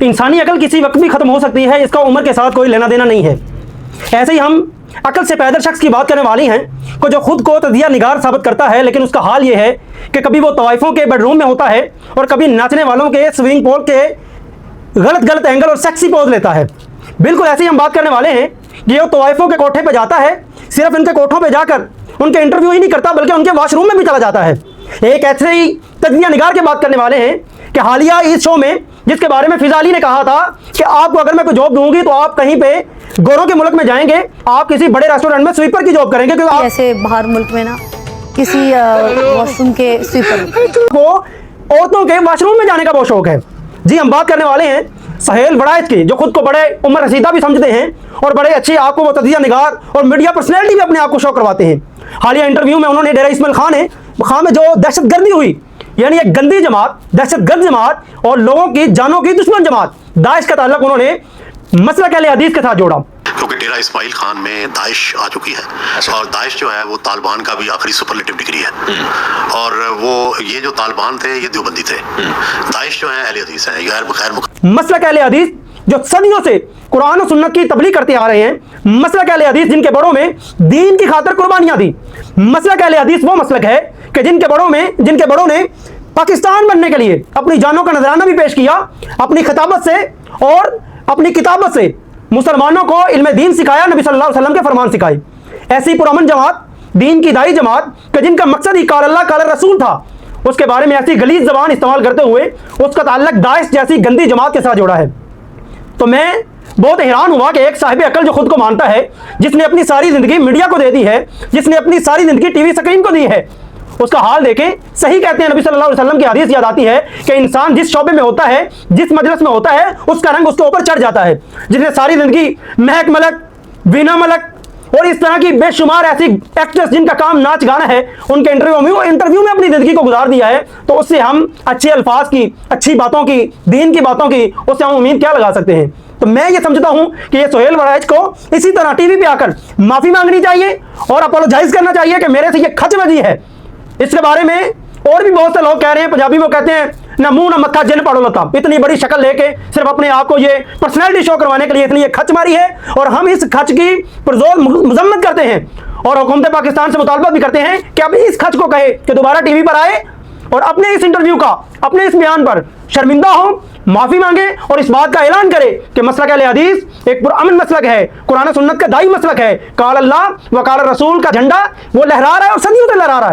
इंसानी अकल किसी वक्त भी खत्म हो सकती है, इसका उम्र के साथ कोई लेना देना नहीं है। ऐसे ही हम अकल से पैदल शख्स की बात करने वाली हैं को जो खुद को तजिया निगार साबित करता है, लेकिन उसका हाल ये है कि कभी वो तवाइफों के बेडरूम में होता है और कभी नाचने वालों के स्विमिंग पूल के गलत गलत एंगल और सेक्सी पोज लेता है। बिल्कुल ऐसे ही हम बात करने वाले हैं कि वो तवाइफों के कोठे पे जाता है, सिर्फ इनके कोठों पे जाकर उनके इंटरव्यू ही नहीं करता बल्कि उनके वॉशरूम में भी चला जाता है। एक ऐसे ही तजिया निगार की बात करने वाले हैं कि हालिया इस शो में जिसके बारे में फिजाली ने कहा था कि आपको अगर मैं कोई जॉब दूंगी तो आप कहीं पे गोरों के मुल्क में जाएंगे, आप किसी बड़े रेस्टोरेंट में स्वीपर की जॉब करेंगे, क्योंकि आप ऐसे बाहर मुल्क में ना किसी वॉशरूम के स्वीपर को औरतों के वॉशरूम में जाने का बहुत शौक है। जी, हम बात करने वाले हैं सहेल वड़ाइच की, जो खुद को बड़े उम्र रसीदा भी समझते हैं और बड़े अच्छे आपको वो तजिया निगार और मीडिया पर्सनैलिटी भी अपने आप को शो करवाते हैं। हालिया इंटरव्यू में उन्होंने डेरा इस्माइल खान में जो दहशतगर्दी हुई, यानी एक गंदी जमात, दहशतगर्द जमात और लोगों की जानों की दुश्मन जमात दाइश का ताल्लुक उन्होंने मसलक अहले हदीस के साथ जोड़ा, क्योंकि डेरा इस्माइल खान में दाइश आ चुकी है और दाइश जो है वो तालिबान का भी आखिरी सुपरलेटिव डिग्री है और वो ये जो तालिबान थे ये देवबंदी थे। दाइश जो है अहले हदीस है, गैर मसलक अहले हदीस जो सदियों से कुरान और सुन्नत की तबलीग करते आ रहे हैं, मसलक अहले हदीस जिनके बड़ों में दीन की खातिर कुर्बानियां दी। मसलक अहले हदीस वो मसलक है कि जिनके बड़ों ने पाकिस्तान बनने के लिए अपनी जानों का नजराना भी पेश किया, अपनी खिताबत से और अपनी किताबत से मुसलमानों को इल्म दीन सिखाया, नबी सल्लल्लाहु अलैहि वसल्लम के फरमान सिखाए। ऐसी पुरअमन जमात, दीन की दाई जमात कि जिनका मकसद ही काल अल्लाह काल रसूल था, उसके बारे में ऐसी गलीज जबान इस्तेमाल करते हुए उसका ताल्लुक दाइश जैसी गंदी जमात के साथ जोड़ा है। तो मैं बहुत हैरान हुआ कि एक साहिब अकल जो खुद को मानता है, जिसने अपनी सारी जिंदगी मीडिया को दे दी है, जिसने अपनी सारी जिंदगी टीवी स्क्रीन को दी है, उसका हाल देखें। सही कहते हैं नबी सल्लल्लाहु अलैहि वसल्लम की हदीस याद आती है कि इंसान जिस शोबे में होता है, जिस मजलिस में होता है, उसका रंग उसके ऊपर चढ़ जाता है। जिसने सारी जिंदगी महक मलक, वीना मलक और इस तरह की बेशुमार ऐसी एक्ट्रेस जिनका काम नाच गाना है, उनके इंटरव्यू में अपनी जिंदगी को गुजार दिया है, तो उससे हम अच्छे अल्फाज की, अच्छी बातों की, दीन की बातों की उससे हम उम्मीद क्या लगा सकते हैं। तो मैं ये समझता हूं कि ये सोहेल वड़ाइच को इसी तरह टीवी पे आकर माफी मांगनी चाहिए और अपोलोजाइज करना चाहिए कि मेरे से ये खचबजी है। इसके बारे में और भी बहुत से लोग कह रहे हैं, पंजाबी में कहते हैं ना मुंह ना मत्था जिन पड़ो लता, इतनी बड़ी शक्ल लेके सिर्फ अपने आप को ये पर्सनैलिटी शो करवाने के लिए इतनी ये खच मारी है और हम इस खच की पुरजोर मजम्मत करते हैं और हुकूमत पाकिस्तान से मुतालबा भी करते हैं कि अब इस खच को कहे कि दोबारा टीवी पर आए और अपने इस इंटरव्यू का, अपने इस बयान पर शर्मिंदा हो, माफी मांगे और इस बात का ऐलान करे कि मसलक अहले हदीस एक पुरअमन मसलक है, कुरान सुन्नत का दाई मसलक है, काल अल्लाह व काल रसूल का झंडा वो लहरा रहा है और सदियों से लहरा रहा है।